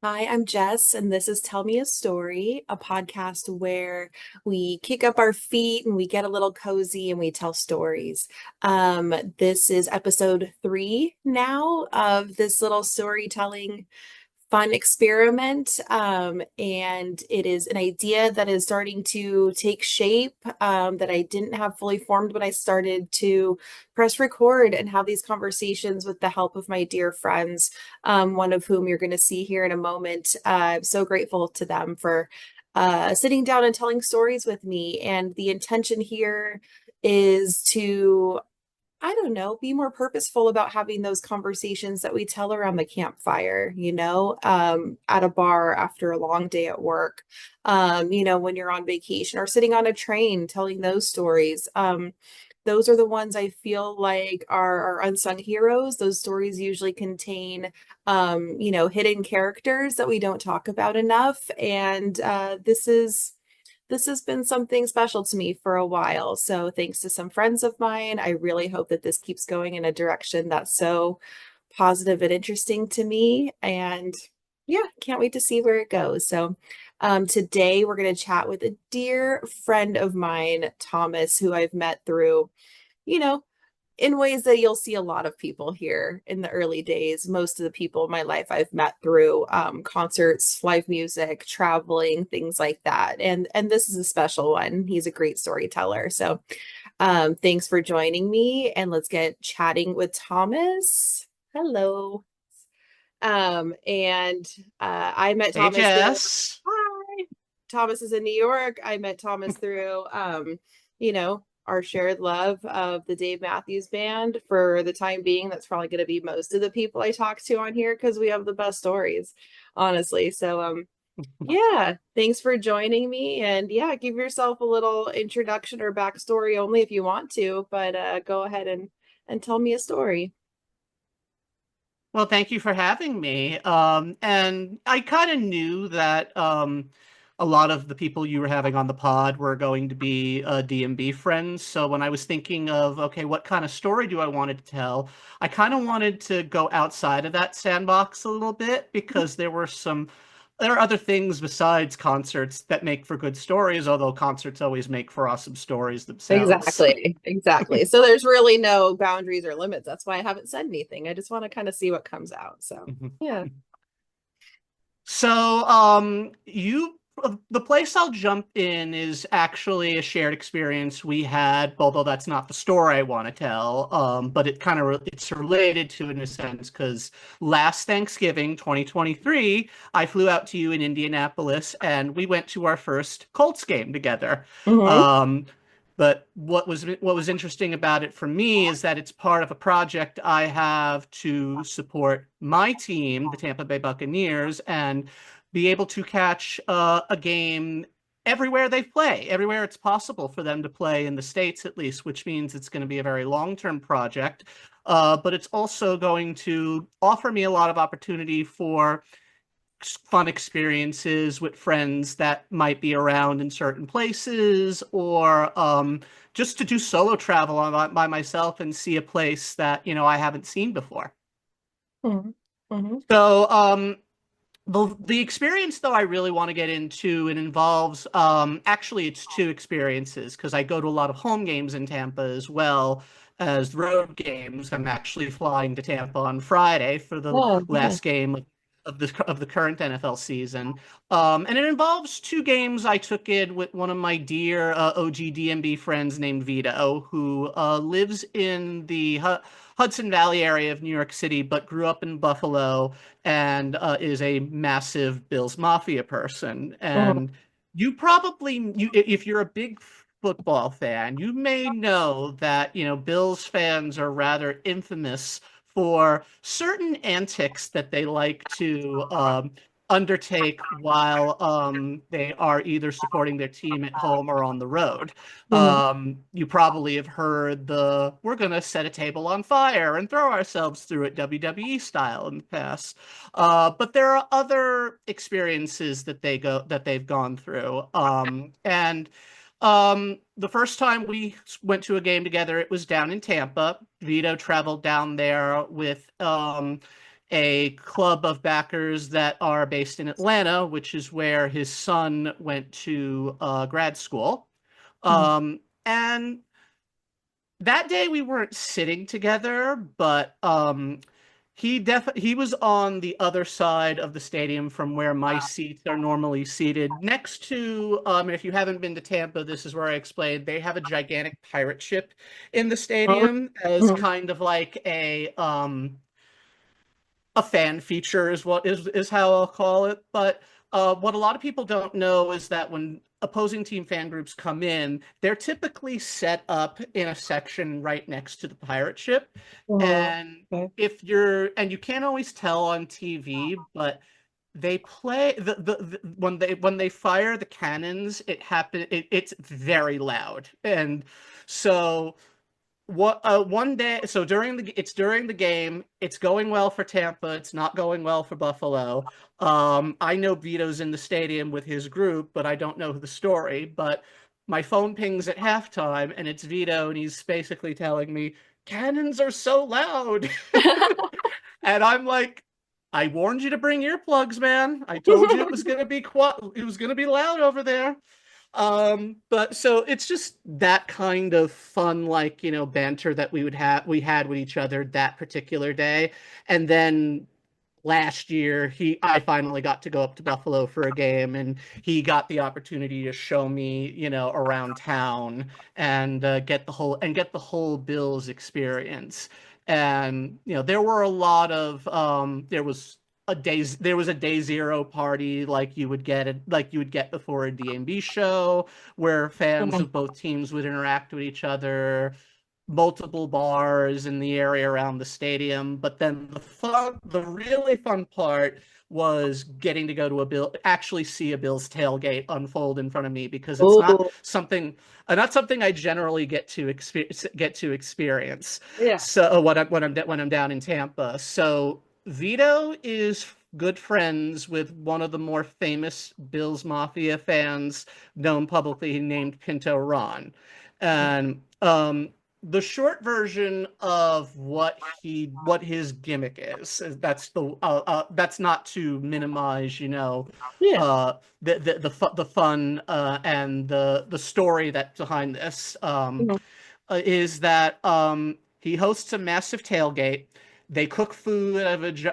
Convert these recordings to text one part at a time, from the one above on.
Hi, I'm Jess, and this is Tell Me a Story, a podcast where we kick up our feet and we get a little cozy and we tell stories. This is episode 3 now of this little storytelling fun experiment. And it is an idea that is starting to take shape, that I didn't have fully formed when I started to press record and have these conversations with the help of my dear friends, one of whom you're going to see here in a moment. I'm so grateful to them for sitting down and telling stories with me. And the intention here is to I don't know, be more purposeful about having those conversations that we tell around the campfire, at a bar after a long day at work, when you're on vacation or sitting on a train telling those stories. Those are the ones I feel like are unsung heroes. Those stories usually contain, hidden characters that we don't talk about enough. And this has been something special to me for a while. So, thanks to some friends of mine, I really hope that this keeps going in a direction that's so positive and interesting to me. And yeah, can't wait to see where it goes. So, today we're going to chat with a dear friend of mine, Thomas, who I've met through, you know, in ways that you'll see a lot of people here in the early days. Most of the people in my life I've met through concerts, live music, traveling, things like that. And this is a special one. He's a great storyteller. So thanks for joining me, and let's get chatting with Thomas. Hello. And I met Hey, Thomas through. Jess. Hi. Thomas is in New York. I met Thomas through, our shared love of the Dave Matthews Band. For the time being, that's probably going to be most of the people I talk to on here because we have the best stories, honestly. So, yeah, thanks for joining me. And yeah, give yourself a little introduction or backstory only if you want to, but go ahead and tell me a story. Well, thank you for having me. And I kind of knew that a lot of the people you were having on the pod were going to be D&B friends. So when I was thinking of, okay, what kind of story do I want to tell? I kind of wanted to go outside of that sandbox a little bit because there are other things besides concerts that make for good stories, although concerts always make for awesome stories themselves. Exactly, exactly. So there's really no boundaries or limits. That's why I haven't said anything. I just want to kind of see what comes out. So, yeah. So, the place I'll jump in is actually a shared experience we had, although that's not the story I want to tell. But it's related to it in a sense because last Thanksgiving, 2023, I flew out to you in Indianapolis and we went to our first Colts game together. Hmm. Um, but what was interesting about it for me is that it's part of a project I have to support my team, the Tampa Bay Buccaneers, and be able to catch a game everywhere they play, everywhere it's possible for them to play in the States at least, which means it's going to be a very long-term project. But it's also going to offer me a lot of opportunity for fun experiences with friends that might be around in certain places, or just to do solo travel by myself and see a place that, I haven't seen before. Hmm. Hmm. So, the experience though I really want to get into, it involves actually it's two experiences because I go to a lot of home games in Tampa as well as road games. I'm actually flying to Tampa on Friday for the Oh, yeah. last game of the current NFL season. And it involves two games I took in with one of my dear OG DMB friends named Vito, who lives in the Hudson Valley area of New York City, but grew up in Buffalo and is a massive Bills Mafia person. Hmm. And if you're a big football fan, you may know that, Bills fans are rather infamous for certain antics that they like to undertake while they are either supporting their team at home or on the road. Hmm. You probably have heard the "we're going to set a table on fire and throw ourselves through it" WWE style in the past. But there are other experiences that they've gone through. And the first time we went to a game together, it was down in Tampa. Vito traveled down there with a club of backers that are based in Atlanta, which is where his son went to grad school. Mhm. And that day we weren't sitting together, but he was on the other side of the stadium from where my seats are normally seated, next to if you haven't been to Tampa, this is where I explained they have a gigantic pirate ship in the stadium as Mhm. kind of like a fan feature is what is how I'll call it. But what a lot of people don't know is that when opposing team fan groups come in, they're typically set up in a section right next to the pirate ship. Mhm. And Okay. if you're and you can't always tell on TV, but they play when they fire the cannons, it's very loud. And so what one day, so during the game, it's going well for Tampa, it's not going well for Buffalo. I know Vito's in the stadium with his group, but I don't know the story. But my phone pings at halftime and it's Vito, and he's basically telling me cannons are so loud. And I'm like, I warned you to bring earplugs, man. I told you it was gonna be loud over there. But so it's just that kind of fun, like, banter that we had with each other that particular day. And then last year I finally got to go up to Buffalo for a game, and he got the opportunity to show me, around town and get the whole Bills experience. And there were a lot of there was a day zero party like you would get before a DMB show, where fans of both teams would interact with each other, multiple bars in the area around the stadium. But then the really fun part was getting to go to actually see a Bills tailgate unfold in front of me, because it's Oh, not something I generally get to experience. yeah. So when I'm down in Tampa. So Vito is good friends with one of the more famous Bills Mafia fans known publicly, named Pinto Ron. And the short version of what his gimmick is that's not to minimize, Yeah. uh the fun and the story that's behind this, Mhm. is that he hosts a massive tailgate. They cook food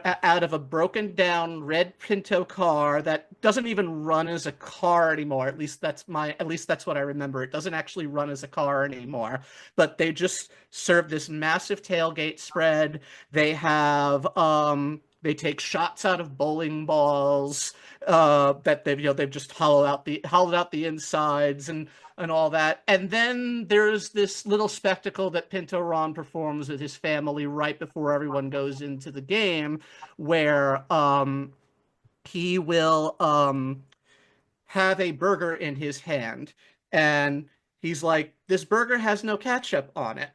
out of a broken down red Pinto car that doesn't even run as a car anymore. At least that's what I remember. It doesn't actually run as a car anymore. But they just serve this massive tailgate spread. They take shots out of bowling balls that they've just hollowed out the insides and all that. And then there's this little spectacle that Pinto Ron performs with his family right before everyone goes into the game, where he will have a burger in his hand, and he's like, "This burger has no ketchup on it.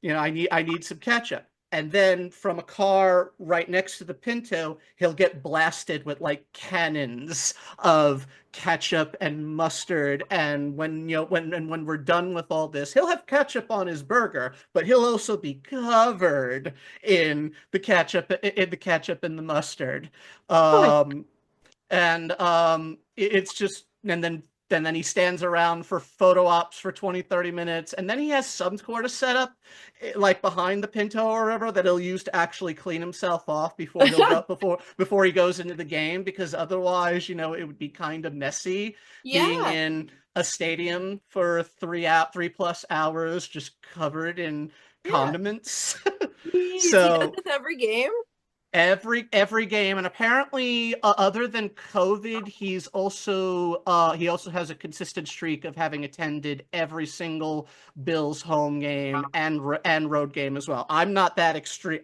I need some ketchup." And then from a car right next to the Pinto, he'll get blasted with like cannons of ketchup and mustard. And when we're done with all this, he'll have ketchup on his burger, but he'll also be covered in the mustard. Nice. And it's just and then he stands around for photo ops for 20-30 minutes, and then he has some sort of setup like behind the Pinto or whatever that he'll use to actually clean himself off before he goes into the game, because otherwise, it would be kind of messy being Yeah. in a stadium for 3+ hours just covered in Yeah. condiments. Jeez, he does So this every game? every game. And apparently, other than COVID, he also has a consistent streak of having attended every single Bills home game and road game as well. I'm not that extreme,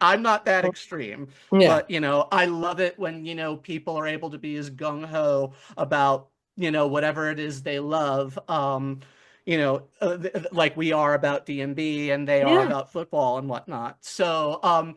Yeah. but I love it when people are able to be as gung-ho about whatever it is they love, like we are about DMB and they are Yeah. about football and whatnot. So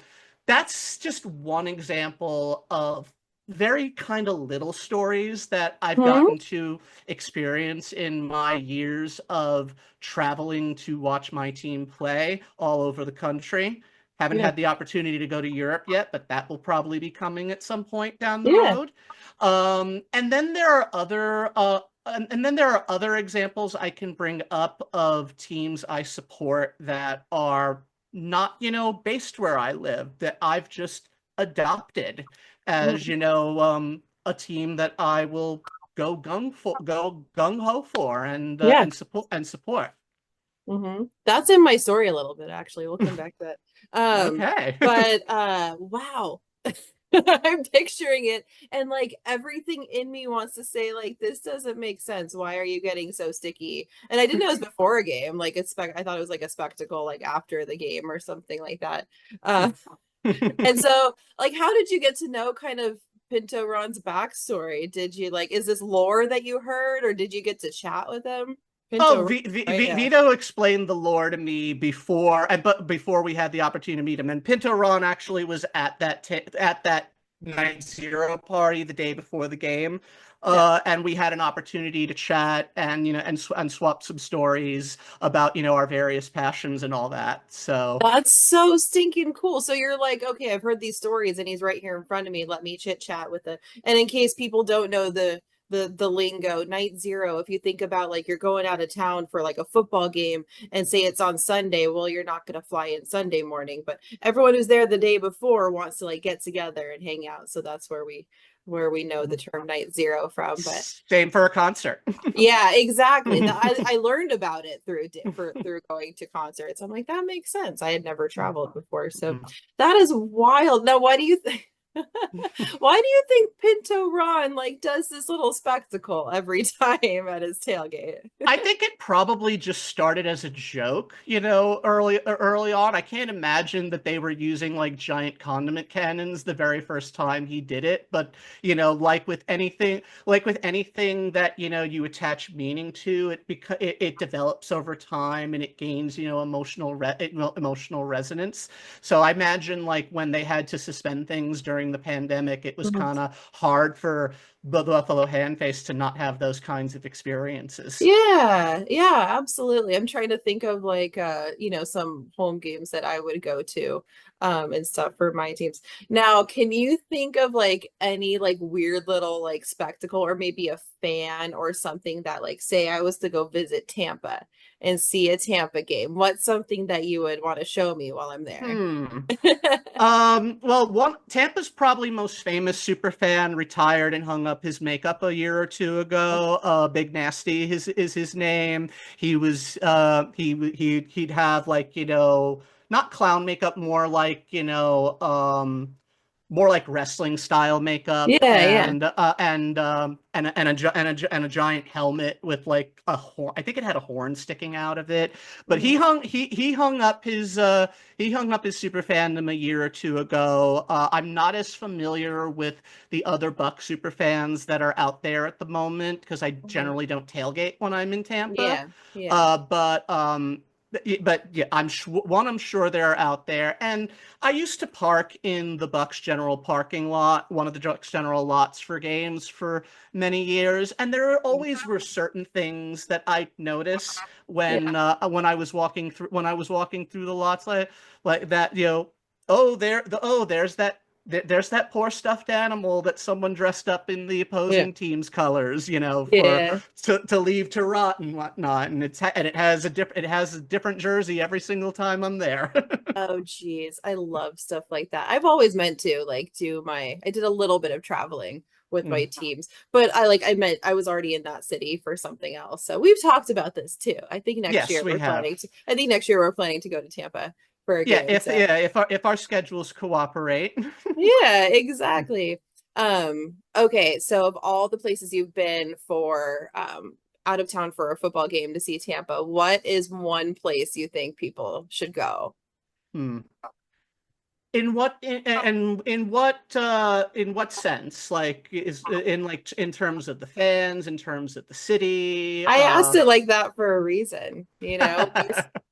that's just one example of very kind of little stories that I've Hmm. gotten to experience in my years of traveling to watch my team play all over the country. Haven't Yeah. had the opportunity to go to Europe yet, but that will probably be coming at some point down the Yeah. road. And then there are other and then there are other examples I can bring up of teams I support that are not, based where I live, that I've just adopted as, Mhm. a team that I will go gung ho for Yeah. and support. That's in my story a little bit, actually. We'll come back to that. Okay. But wow. I'm picturing it, and like everything in me wants to say, like, this doesn't make sense. Why are you getting so sticky? And I didn't know it was before a game. Like I thought it was like a spectacle, like after the game or something like that. Uh, and so, like, how did you get to know kind of Pinto Ron's backstory? Did you like, is this lore that you heard, or did you get to chat with him? Oh, Pinto Ron, right? Yeah. Vito explained the lore to me but before we had the opportunity to meet him. And Pinto Ron actually was at that night zero party the day before the game, Yeah. and we had an opportunity to chat and and swap some stories about our various passions and all that. So That's so stinking cool. So you're like, okay, I've heard these stories and he's right here in front of me. Let me chit chat with it. And in case people don't know the lingo, night zero, if you think about like you're going out of town for like a football game and say it's on Sunday, well, you're not going to fly in Sunday morning, but everyone who's there the day before wants to like get together and hang out. So that's where we know the term night zero from. But same for a concert. yeah, exactly. I learned about it through going to concerts. I'm like, that makes sense. I had never traveled before, so that is wild. Now, why do you think? Why do you think Pinto Ron like does this little spectacle every time at his tailgate? I think it probably just started as a joke, early on. I can't imagine that they were using like giant condiment cannons the very first time he did it. But like with anything that you attach meaning to, it develops over time and it gains emotional resonance. So I imagine like when they had to suspend things during the pandemic, it was Mhm. kind of hard for the Buffalo Handface to not have those kinds of experiences. Yeah, yeah, absolutely. I'm trying to think of like some home games that I would go to and stuff for my teams. Now, can you think of like any like weird little like spectacle or maybe a fan or something that like say I was to go visit Tampa and see a Tampa game? What's something that you would want to show me while I'm there? Hmm. Well, one Tampa's probably most famous super fan retired and hung up his makeup a year or two ago. Big Nasty is his name. He was he'd have like, not clown makeup, more like wrestling style makeup Yeah, yeah. and a giant helmet with like a horn. I think it had a horn sticking out of it. But Mhm. he hung up his super fandom a year or two ago. I'm not as familiar with the other Buck super fans that are out there at the moment because I Mhm. generally don't tailgate when I'm in Tampa. Yeah, yeah. But yeah, I'm sure they're out there. And I used to park in the Bucks General parking lot, one of the Bucks General lots for games for many years, and there always were certain things that I notice Yeah. when I was walking through the lots, like that, oh there's that poor stuffed animal that someone dressed up in the Yeah. opposing team's colors, for Yeah. to leave to rot and whatnot, and it has a different jersey every single time I'm there. Oh, geez. I love stuff like that. I've always meant to like I did a little bit of traveling with my Mm. teams, but I meant I was already in that city for something else. So we've talked about this too. Yes, we have. I think next year we're planning to go to Tampa for a Yeah, game. So if our schedules cooperate. yeah, exactly. Okay, so of all the places you've been for out of town for a football game to see Tampa, what is one place you think people should go? Hmm. In what sense? Like is in like in terms of the fans, in terms of the city? I asked it like that for a reason,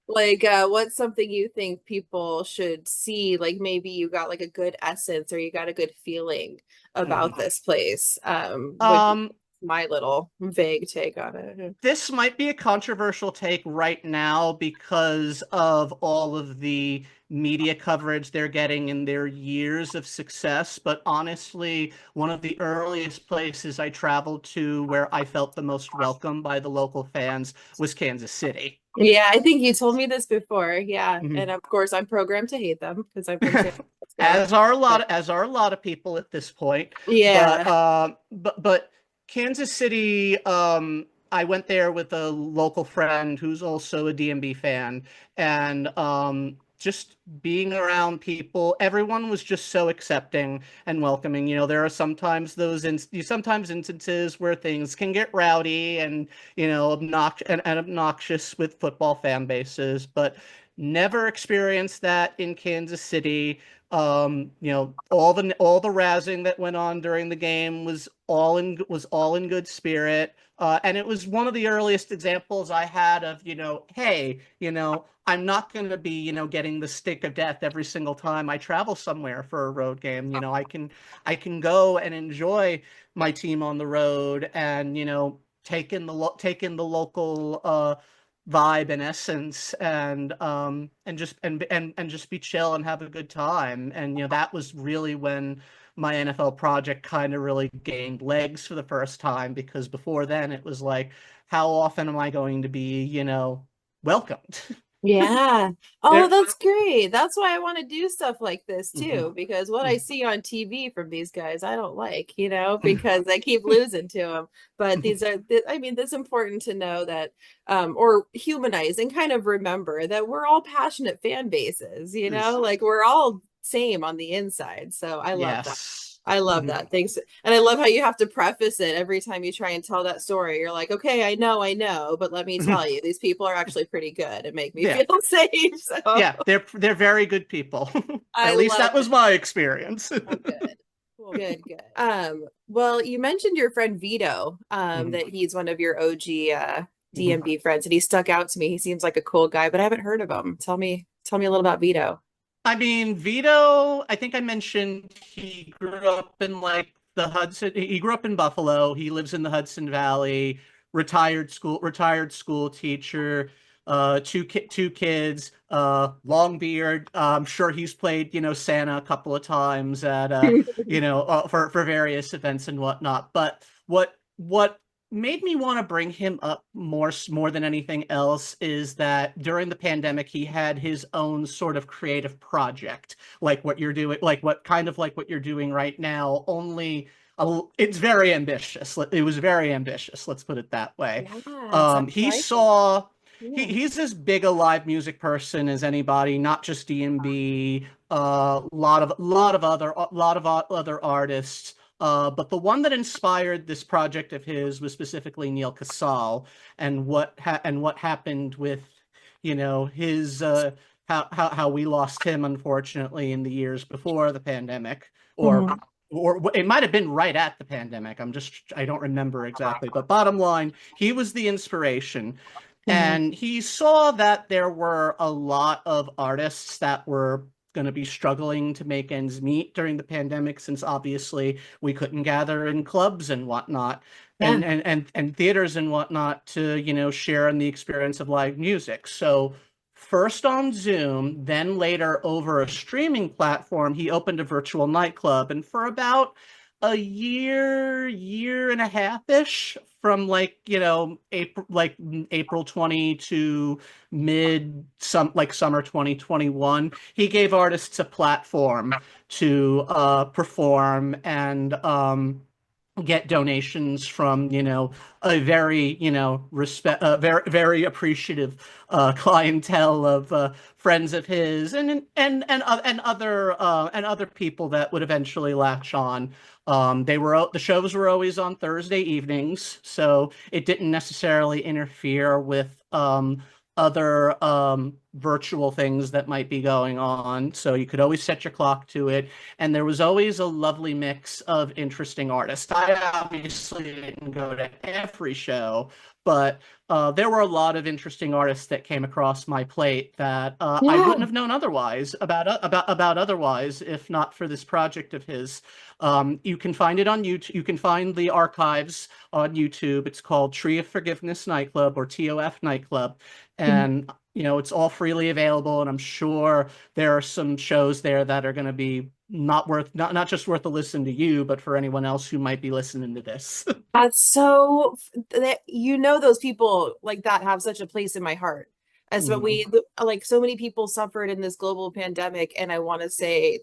like what's something you think people should see? Like maybe you got like a good essence or you got a good feeling Hmm. about this place. Would Um, my little vague take on it. This might be a controversial take right now because of all of the media coverage they're getting in their years of success. But honestly, one of the earliest places I traveled to where I felt the most welcome by the local fans was Kansas City. Yeah, I think you told me this before. Yeah. Mhm. And of course, I'm programmed to hate them because I'm from San Francisco. As But as are a lot of people at this point. But yeah. Kansas City, I went there with a local friend who's also a DMB fan, and just being around people, everyone was just so accepting and welcoming. You know, there are sometimes sometimes instances where things can get rowdy and and obnoxious with football fan bases, but never experienced that in Kansas City. All the razzing that went on during the game was all in good spirit. And it was one of the earliest examples I had of, hey, I'm not going to be, getting the stick of death every single time I travel somewhere for a road game. I can go and enjoy my team on the road and, take in the local vibe and essence and just be chill and have a good time. And that was really when my NFL project kind of really gained legs for the first time, because before then it was like, how often am I going to be, welcomed? Yeah. Oh, There, that's great. That's why I want to do stuff like this too, Mhm. because what I see on TV from these guys, I don't like, because I keep losing to them. But I mean, it's important to know that, or humanize and kind of remember that we're all passionate fan bases, like we're all same on the inside. So I love that. Yes. I love Mhm. that. Thanks. And I love how you have to preface it every time you try and tell that story. You're like, okay, I know, but let me tell you, these people are actually pretty good and make me Yeah. feel safe. So Yeah, they're very good people. I At least love that was it. my experience. Well, good. Well, good, good. Well, you mentioned your friend Vito, Mhm. that he's one of your OG Mhm. DMB friends, and he stuck out to me. He seems like a cool guy, but I haven't heard of him. Tell me a little about Vito. I mean, Vito, I think I mentioned he grew up in like the Hudson. He grew up in Buffalo. He lives in the Hudson Valley. Retired school teacher. Two kids. Long beard. I'm sure he's played, Santa a couple of times at for various events and whatnot. But what made me want to bring him up more than anything else is that during the pandemic he had his own sort of creative project, like what you're doing, like what you're doing right now, only it's very ambitious. It was very ambitious, let's put it that way. Yeah, sounds He like it. saw Yeah. he's as big a live music person as anybody, not just D&B, lot of other artists. But the one that inspired this project of his was specifically Neil Casal, and what happened with, his how we lost him, unfortunately, in the years before the pandemic, or Mhm. or it might have been right at the pandemic. I don't remember exactly, but bottom line, he was the inspiration. Mhm. And he saw that there were a lot of artists that were going to be struggling to make ends meet during the pandemic, since obviously we couldn't gather in clubs and whatnot, Yeah. and theaters and whatnot to, share in the experience of live music. So first on Zoom, then later over a streaming platform, he opened a virtual nightclub. And for about a year and a half-ish, from April 20 to summer 2021, he gave artists a platform to perform and get donations from, a very, very, very appreciative clientele of friends of his, and other people that would eventually latch on. The shows were always on Thursday evenings, so it didn't necessarily interfere with other virtual things that might be going on. So you could always set your clock to it. And there was always a lovely mix of interesting artists. I obviously didn't go to every show, but there were a lot of interesting artists that came across my plate that I Yeah. wouldn't have known otherwise about otherwise if not for this project of his. You can find it on YouTube. You can find the archives on YouTube. It's called Tree of Forgiveness Nightclub or TOF Nightclub, and it's all freely available. And I'm sure there are some shows there that are going to be not just worth a listen to you, but for anyone else who might be listening to this. That's so that those people like that have such a place in my heart. As what Mhm. we like so many people suffered in this global pandemic, and I want to say,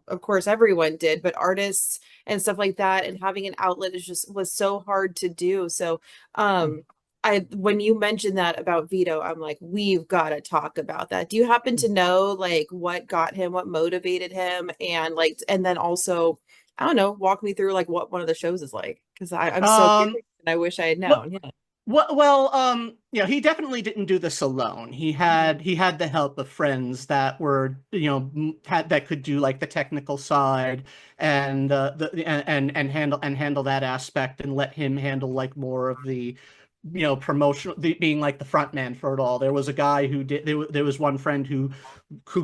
of course everyone did, but artists and stuff like that and having an outlet is just was so hard to do. So um I when you mentioned that about Vito, I'm like, we've got to talk about that. Do you happen to know like what got him, what motivated him, and like and then also I don't know, walk me through like what one of the shows is like because I'm so Um, curious and I wish I had well, known. Yeah. he definitely didn't do this alone. He Mhm. had he had the help of friends that were, had that could do like the technical side and and handle that aspect and let him handle like more of the, promotional, being like the front man for it all. There was a guy who did there was one friend who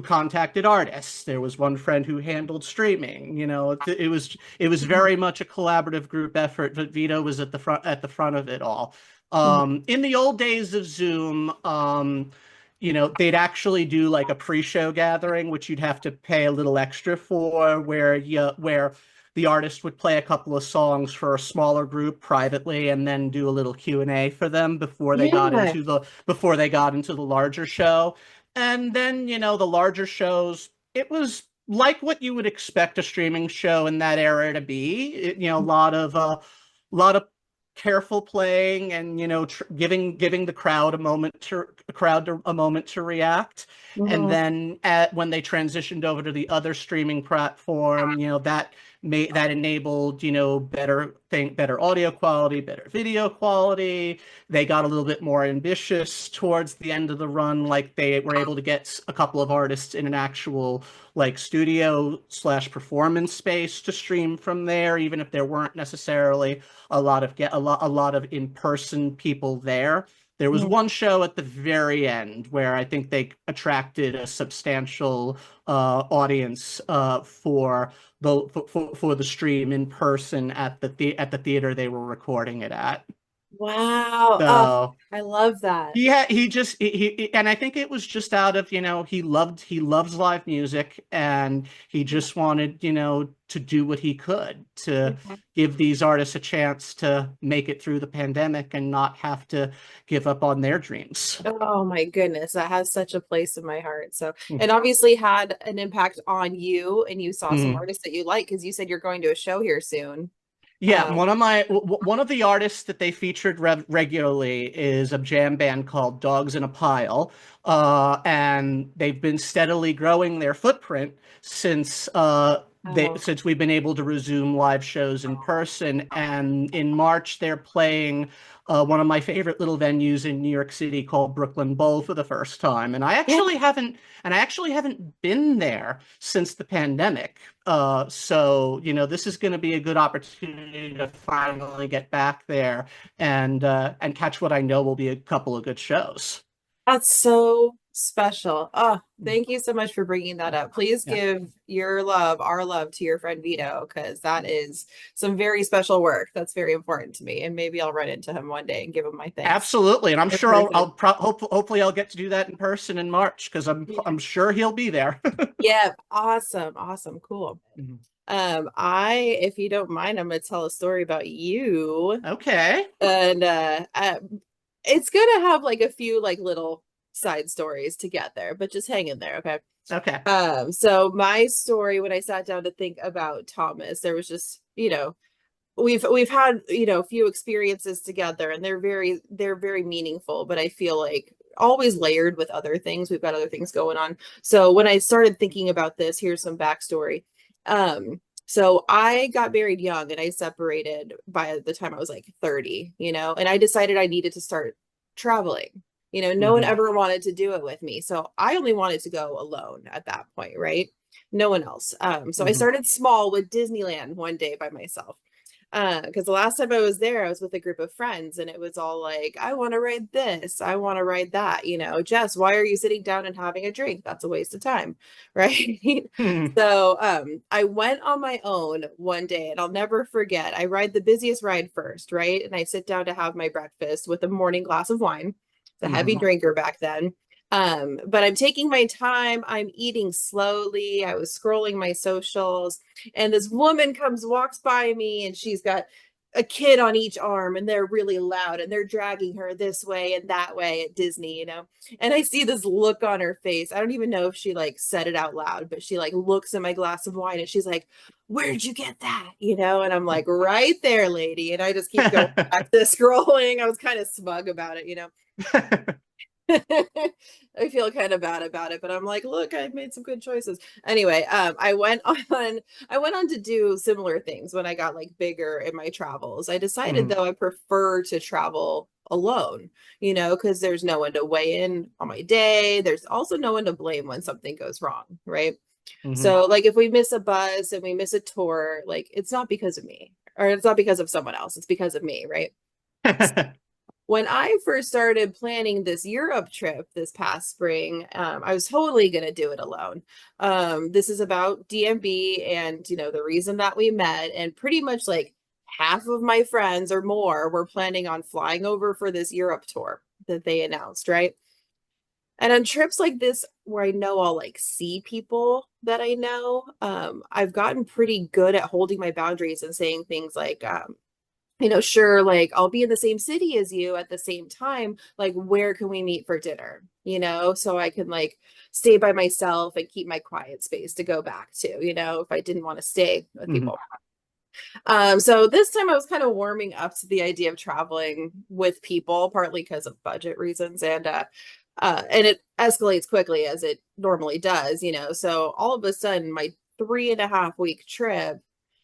contacted artists. There was one friend who handled streaming. It was very much a collaborative group effort, but Vito was at the front of it all. Mhm. In the old days of Zoom, they'd actually do like a pre-show gathering, which you'd have to pay a little extra for, where the artist would play a couple of songs for a smaller group privately and then do a little Q&A for them Yeah. before they got into the larger show. And then, the larger shows, it was like what you would expect a streaming show in that era to be. A lot of careful playing and, giving the crowd a moment to react. And Mhm. then when they transitioned over to the other streaming platform, that enabled, better audio quality, better video quality. They got a little bit more ambitious towards the end of the run. Like they were able to get a couple of artists in an actual like studio/performance space to stream from there, even if there weren't necessarily a lot of in-person people there. There was Mhm. one show at the very end where I think they attracted a substantial audience for the stream in person at the theater they were recording it at. Wow. Oh, So I love that. and I think it was just out of, he loves live music, and he just wanted, to do what he could to Mhm. give these artists a chance to make it through the pandemic and not have to give up on their dreams. Oh my goodness, that has such a place in my heart. So, and obviously had an impact on you, and you saw some Mhm. artists that you like because you said you're going to a show here soon. Yeah, Um, one of the artists that they featured regularly is a jam band called Dogs in a Pile, and they've been steadily growing their footprint oh, since we've been able to resume live shows in person. And in March, they're playing one of my favorite little venues in New York City called Brooklyn Bowl for the first time. yeah. And I actually haven't been there since the pandemic. So, this is going to be a good opportunity to finally get back there and catch what I know will be a couple of good shows. That's so special. Oh, thank you so much for bringing that up. Please Yeah, give your love, our love to your friend Vito, because that is some very special work. That's very important to me. And maybe I'll run into him one day and give him my thanks absolutely. And I'm in sure person. hopefully I'll get to do that in person in March because I'm Yeah. sure he'll be there. Yeah, awesome, awesome, cool. Mhm. If you don't mind, I'm gonna tell a story about you. Okay. And it's gonna have like a few like little side stories to get there, but just hang in there, okay? Okay. So my story when I sat down to think about Thomas, there was just, we've had, a few experiences together and they're very meaningful, but I feel like always layered with other things. We've got other things going on. So when I started thinking about this, here's some backstory. So I got married young and I separated by the time I was like 30, and I decided I needed to start traveling. No one Hmm. ever wanted to do it with me. So I only wanted to go alone at that point, right? No one else. So I Hmm. started small with Disneyland one day by myself. Because the last time I was there, I was with a group of friends and it was all like, I want to ride this, I want to ride that, Jess, why are you sitting down and having a drink? That's a waste of time, right? So I went on my own one day and I'll never forget. I ride the busiest ride first, right? And I sit down to have my breakfast with a morning glass of wine. It's a heavy Hmm. drinker back then. But I'm taking my time, I'm eating slowly. I was scrolling my socials and this woman walks by me and she's got a kid on each arm and they're really loud and they're dragging her this way and that way at Disney. And I see this look on her face. I don't even know if she like said it out loud, but she like looks at my glass of wine and she's like, where'd you get that? And I'm like, right there, lady. And I just keep going back to scrolling. I was kind of smug about it. I feel kind of bad about it, but I'm like, look, I made some good choices. Anyway, I went on to do similar things when I got like bigger in my travels. I decided Hmm. though I prefer to travel alone, because there's no one to weigh in on my day. There's also no one to blame when something goes wrong, right? Hmm. So like if we miss a bus and we miss a tour, like it's not because of me or it's not because of someone else. It's because of me, right? When I first started planning this Europe trip this past spring, I was totally going to do it alone. This is about DMB and, the reason that we met. And pretty much like half of my friends or more were planning on flying over for this Europe tour that they announced, right? And on trips like this, where I know I'll like see people that I know, I've gotten pretty good at holding my boundaries and saying things like, sure, like I'll be in the same city as you at the same time. Like, where can we meet for dinner? So I can like stay by myself and keep my quiet space to go back to, if I didn't want to stay with Hmm. people. So this time I was kind of warming up to the idea of traveling with people, partly because of budget reasons and it escalates quickly as it normally does. So all of a sudden, my 3.5 week trip,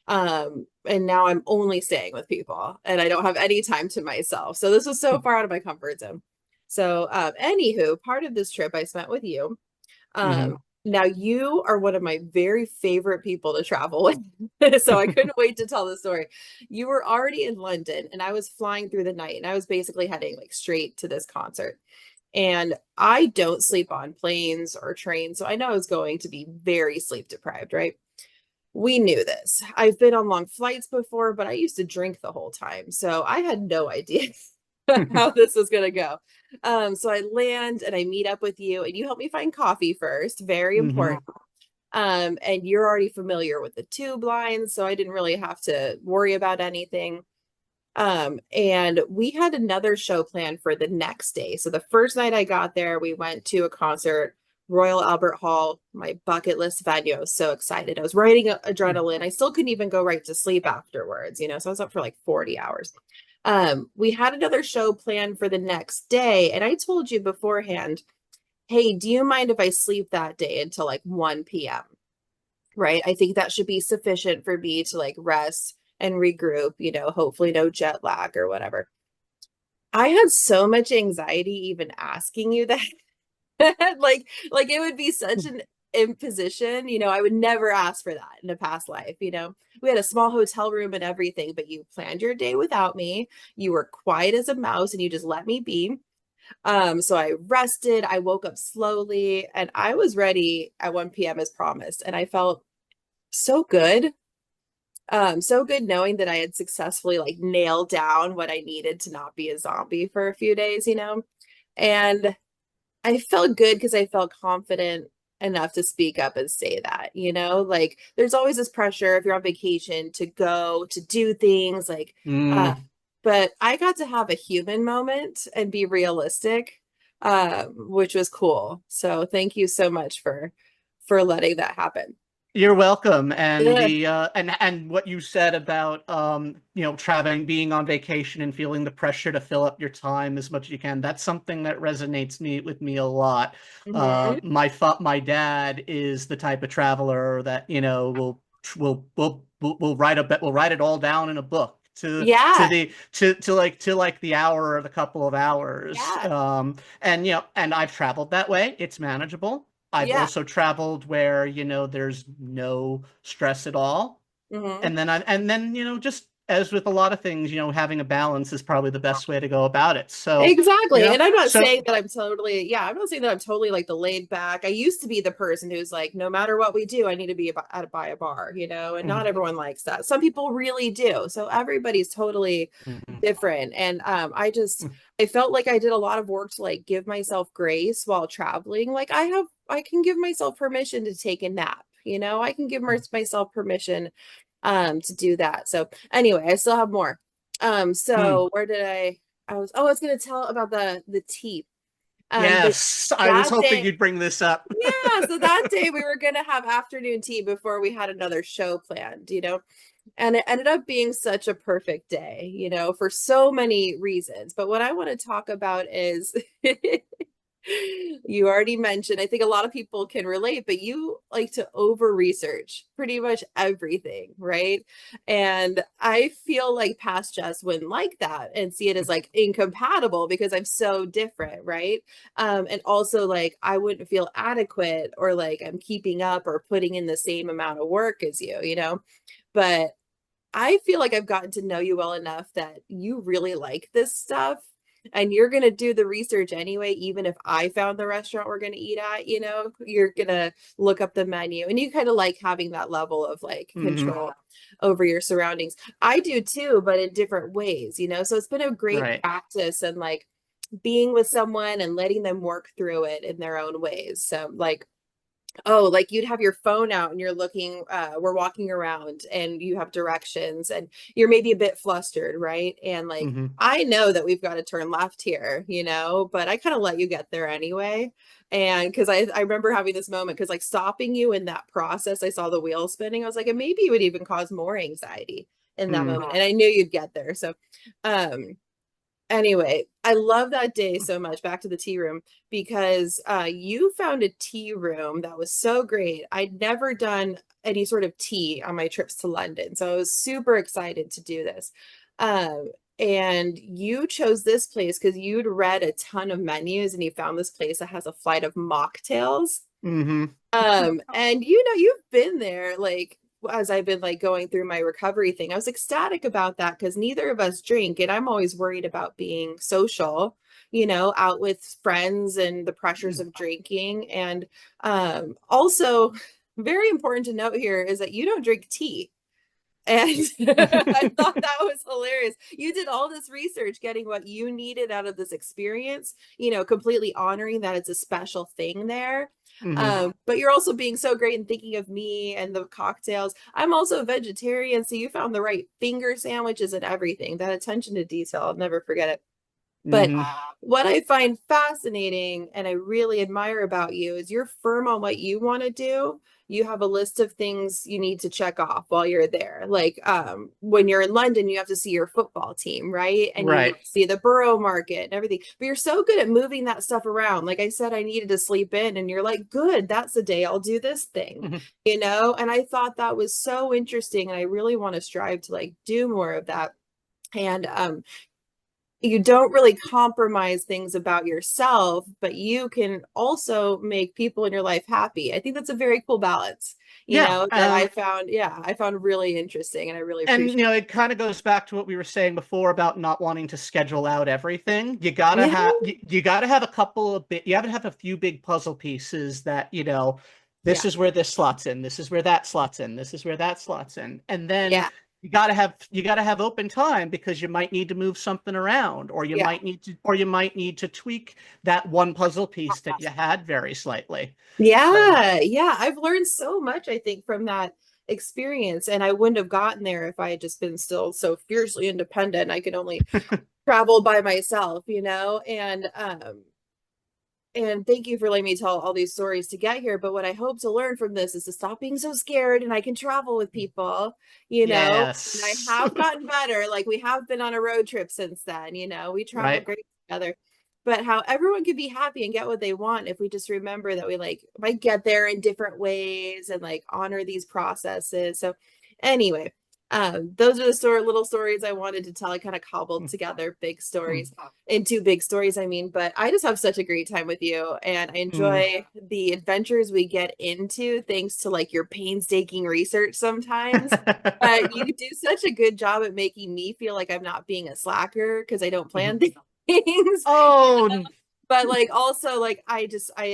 and now I'm only staying with people and I don't have any time to myself. So this was so far out of my comfort zone. So, anywho, part of this trip I spent with you. Hmm. Now you are one of my very favorite people to travel with. So I couldn't wait to tell the story. You were already in London and I was flying through the night and I was basically heading like straight to this concert. And I don't sleep on planes or trains, so I know I was going to be very sleep deprived, right? We knew this. I've been on long flights before, but I used to drink the whole time. So I had no idea how this was going to go. So I land and I meet up with you, and you help me find coffee first. Very Hmm. important. And you're already familiar with the tube lines, so I didn't really have to worry about anything. And we had another show planned for the next day. So the first night I got there, we went to a concert, Royal Albert Hall, my bucket list venue. I was so excited. I was riding adrenaline. I still couldn't even go right to sleep afterwards. So I was up for like 40 hours. We had another show planned for the next day, and I told you beforehand, hey, do you mind if I sleep that day until like 1 p.m.? Right? I think that should be sufficient for me to like rest and regroup, hopefully no jet lag or whatever. I had so much anxiety even asking you that. like it would be such an imposition, I would never ask for that in a past life. We had a small hotel room and everything, but you planned your day without me. You were quiet as a mouse and you just let me be. So I rested, I woke up slowly, and I was ready at 1 p.m. as promised. And I felt so good. So good knowing that I had successfully like nailed down what I needed to not be a zombie for a few days. And I felt good because I felt confident enough to speak up and say that. Like there's always this pressure if you're on vacation to go to do things like uh Mm. but I got to have a human moment and be realistic, which was cool. So thank you so much for letting that happen. You're welcome. And Yeah. the and what you said about traveling, being on vacation and feeling the pressure to fill up your time as much as you can, that's something that resonates with me a lot. Mhm. My dad is the type of traveler that, will write it all down in a book Yeah. to like the hour or the couple of hours. Yeah. And and I've traveled that way. It's manageable. I've Yeah. also traveled where, there's no stress at all. Hmm. And then just as with a lot of things, having a balance is probably the best way to go about it. So, Exactly. And I'm not so saying that I'm totally, yeah, I'm not saying that I'm totally like the laid back. I used to be the person who's like, no matter what we do, I need to be by a bar, and not mhm, everyone likes that. Some people really do. So everybody's totally mhm, different. And I felt like I did a lot of work to like give myself grace while traveling. Like I can give myself permission to take a nap, I can give myself permission to do that. So anyway, I still have more. mm. So where did I was gonna tell about the tea. But Yes, I was that hoping day, you'd bring this up. yeah, so that day we were gonna have afternoon tea before we had another show planned, and it ended up being such a perfect day, for so many reasons. But what I want to talk about is you already mentioned, I think a lot of people can relate, but you like to over research pretty much everything, right? And I feel like past Jess wouldn't like that and see it as like incompatible because I'm so different, right? And also like I wouldn't feel adequate or like I'm keeping up or putting in the same amount of work as you. But I feel like I've gotten to know you well enough that you really like this stuff and you're going to do the research anyway. Even if I found the restaurant we're going to eat at, you're going to look up the menu and you kind of like having that level of like Hmm. control over your surroundings. I do too, but in different ways. So it's been a great Right. practice and like being with someone and letting them work through it in their own ways. So like, oh, like you'd have your phone out and you're looking, we're walking around and you have directions and you're maybe a bit flustered, right? And like, Hmm. I know that we've got to turn left here, but I kind of let you get there anyway. And because I remember having this moment, because like stopping you in that process, I saw the wheel spinning. I was like, and maybe it would even cause more anxiety in that Mm. moment. And I knew you'd get there. So, um, anyway, I love that day so much. Back to the tea room because you found a tea room that was so great. I'd never done any sort of tea on my trips to London, so I was super excited to do this. Um, and you chose this place because you'd read a ton of menus and you found this place that has a flight of mocktails. Hmm. And you've been there like as I've been like going through my recovery thing. I was ecstatic about that because neither of us drink, and I'm always worried about being social, out with friends and the pressures of drinking. And also very important to note here is that you don't drink tea. And I thought that was hilarious. You did all this research getting what you needed out of this experience, completely honoring that it's a special thing there. Hmm. But you're also being so great and thinking of me and the cocktails. I'm also a vegetarian, so you found the right finger sandwiches and everything. That attention to detail, I'll never forget it. But Hmm. what I find fascinating and I really admire about you is you're firm on what you want to do. You have a list of things you need to check off while you're there. Like when you're in London, you have to see your football team, right? And you need Right. to see the borough market and everything. But you're so good at moving that stuff around. Like I said, I needed to sleep in, and you're like, good, that's the day I'll do this thing, Mhm. And I thought that was so interesting. And I really want to strive to like do more of that. And you don't really compromise things about yourself, but you can also make people in your life happy. I think that's a very cool balance, Yeah. that I found really interesting and I really And appreciate. it kind of goes back to what we were saying before about not wanting to schedule out everything. You gotta Yeah, have a couple of you have to have a few big puzzle pieces that, this yeah, is where this slots in, this is where that slots in, this is where that slots in. And then yeah, you gotta have open time because you might need to move something around, or you yeah. might need to tweak that one puzzle piece that you had very slightly. So Yeah, yeah. I've learned so much, I think, from that experience. And I wouldn't have gotten there if I had just been still so fiercely independent. I could only travel by myself, and thank you for letting me tell all these stories to get here. But what I hope to learn from this is to stop being so scared and I can travel with people. And I yes. have gotten better. Like we have been on a road trip since then, we travel Right. great together. But how everyone can be happy and get what they want if we just remember that we like might get there in different ways and like honor these processes. So anyway, Those are the little stories I wanted to tell. I kind of cobbled together big stories into big stories, I mean, but I just have such a great time with you and I Mm. enjoy the adventures we get into thanks to like your painstaking research sometimes. But you do such a good job at making me feel like I'm not being a slacker because I don't plan things. Oh, But like also like I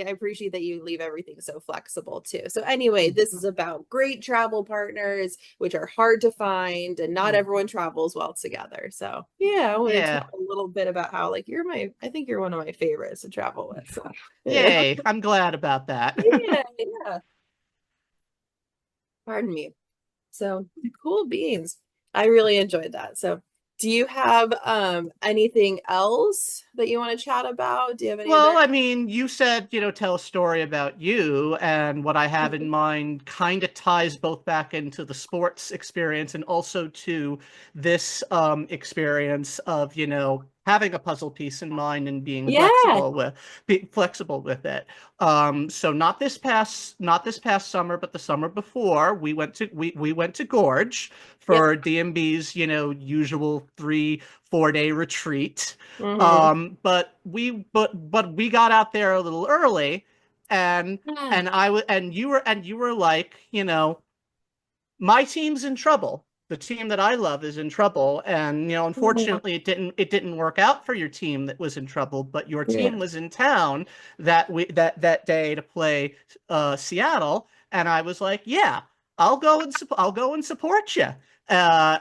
appreciate that you leave everything so flexible too. So anyway, this is about great travel partners, which are hard to find, and not everyone travels well together. So yeah, I want to yeah. talk a little bit about how like I think you're one of my favorites to travel with. So yeah. Yay. I'm glad about that. Yeah, yeah. Pardon me. So cool beans. I really enjoyed that. So do you have anything else that you want to chat about? Do you have any other? Well, I mean, you said, tell a story about you, and what I have in mind kind of ties both back into the sports experience and also to this experience of, having a puzzle piece in mind and Yeah. being flexible with it. So not this past summer, but the summer before, we went to Gorge Yep. for DMB's, usual 3-4 day retreat. Hmm. But we got out there a little early, and Yeah. and you were like, my team's in trouble. The team that I love is in trouble, and Mhm. unfortunately, it didn't work out for your team that was in trouble. But your Yeah. team was in town that day to play Seattle, and I was like, yeah, I'll go and support you.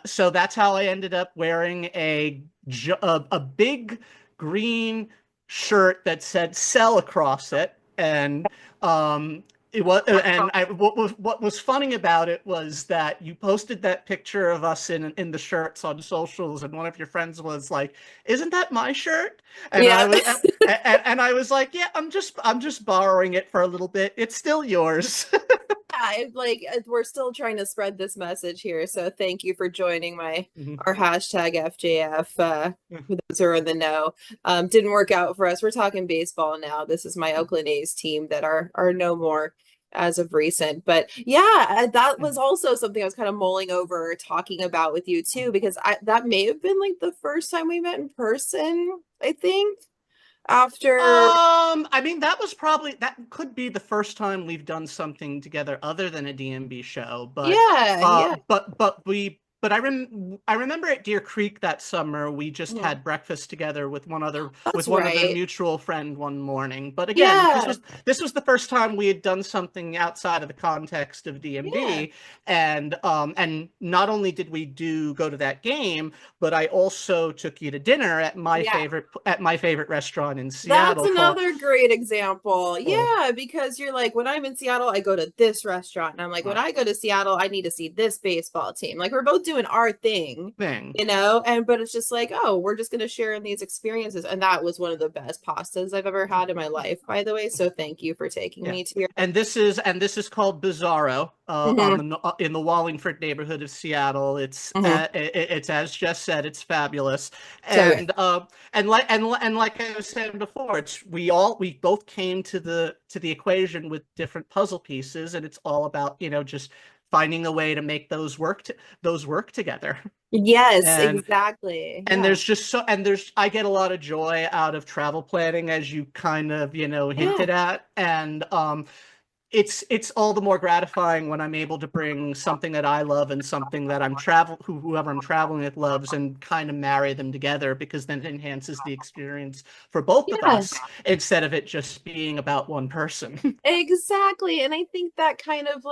So that's how I ended up wearing a big green shirt that said "sell" across it, and it was, and what was funny about it was that you posted that picture of us in the shirts on socials, and one of your friends was like, "Isn't that my shirt?" And Yeah. I was and I was like, "Yeah, I'm just borrowing it for a little bit. It's still yours." Like we're still trying to spread this message here. So thank you for joining my Mhm. our hashtag FJF. For those who are in the know, didn't work out for us. We're talking baseball now. This is my Oakland A's team that are no more as of recent. But yeah, that was also something I was kind of mulling over talking about with you too, because that may have been like the first time we met in person, I think, after. I mean, that could be the first time we've done something together other than a DMB show, Yeah, yeah. I remember at Deer Creek that summer we just Mhm. had breakfast together with That's one other right. mutual friend one morning. But again, Yeah. this was the first time we had done something outside of the context of Yeah. DMB, and not only did we do go to that game, but I also took you to dinner Yeah. at my favorite restaurant in That's Seattle another great example. called Yeah, because you're like, when I'm in Seattle, I go to this restaurant. And I'm like, when I go to Seattle, I need to see this baseball team. Like, we're both doing our thing, thing. And, but it's just like, oh, we're just going to share in these experiences. And that was one of the best pastas I've ever had in my life, by the way. So thank you for taking Yeah. me to your. And this is called Bizarro on Mhm. in the Wallingford neighborhood of Seattle. Mhm. It's as just said, it's fabulous. So good. And like I was saying before, we both came to the equation with different puzzle pieces, and it's all about, just finding a way to make those work together. Yes, And exactly. and Yeah. there's I get a lot of joy out of travel planning, as you kind of, Yeah. hinted at. And it's all the more gratifying when I'm able to bring something that I love and something that whoever I'm traveling with loves, and kind of marry them together, because then it enhances the experience for both of Yeah. us instead of it just being about one person. Exactly. And I think that kind of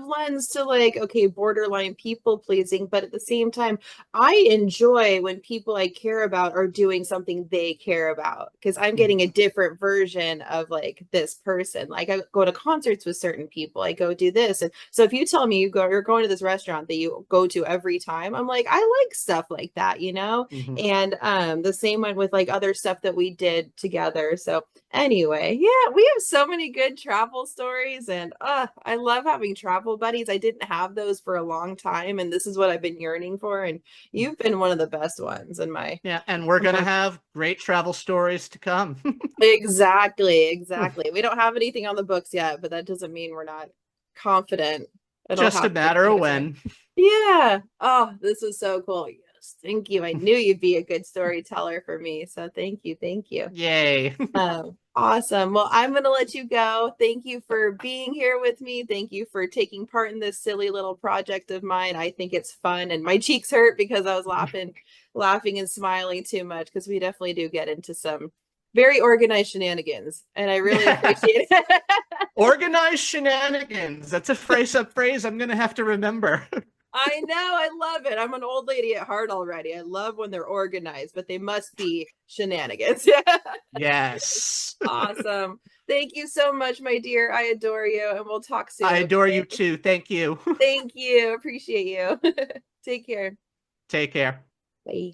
lends to like, okay, borderline people pleasing, but at the same time, I enjoy when people I care about are doing something they care about because I'm getting a different version of like this person. Like I go to concerts with certain people, I go do this. And so if you tell me you're going to this restaurant that you go to every time, I'm like, I like stuff like that, you know? Mhm. And the same one with like other stuff that we did together. So anyway, yeah, we have so many good travel stories, and I love having travel buddies. I didn't have those for a long time, and this is what I've been yearning for. And you've been one of the best ones in my. Yeah, and we're gonna my- have great travel stories to come. Exactly, exactly. We don't have anything on the books yet, but that doesn't mean we're not confident it'll Just a happen matter of anytime soon. when. Yeah. Oh, this was so cool. Yes. Thank you. I knew you'd be a good storyteller for me. So thank you. Thank you. Yay. Awesome. Well, I'm going to let you go. Thank you for being here with me. Thank you for taking part in this silly little project of mine. I think it's fun, and my cheeks hurt because I was laughing and smiling too much because we definitely do get into some very organized shenanigans, and I really appreciate it. Organized shenanigans. That's a phrase I'm gonna have to remember. I know, I love it. I'm an old lady at heart already. I love when they're organized, but they must be shenanigans. Yeah. Yes. Awesome. Thank you so much, my dear. I adore you, and we'll talk I soon, adore you okay? too. Thank you. Thank you. Appreciate you. Take care. Take care. Bye.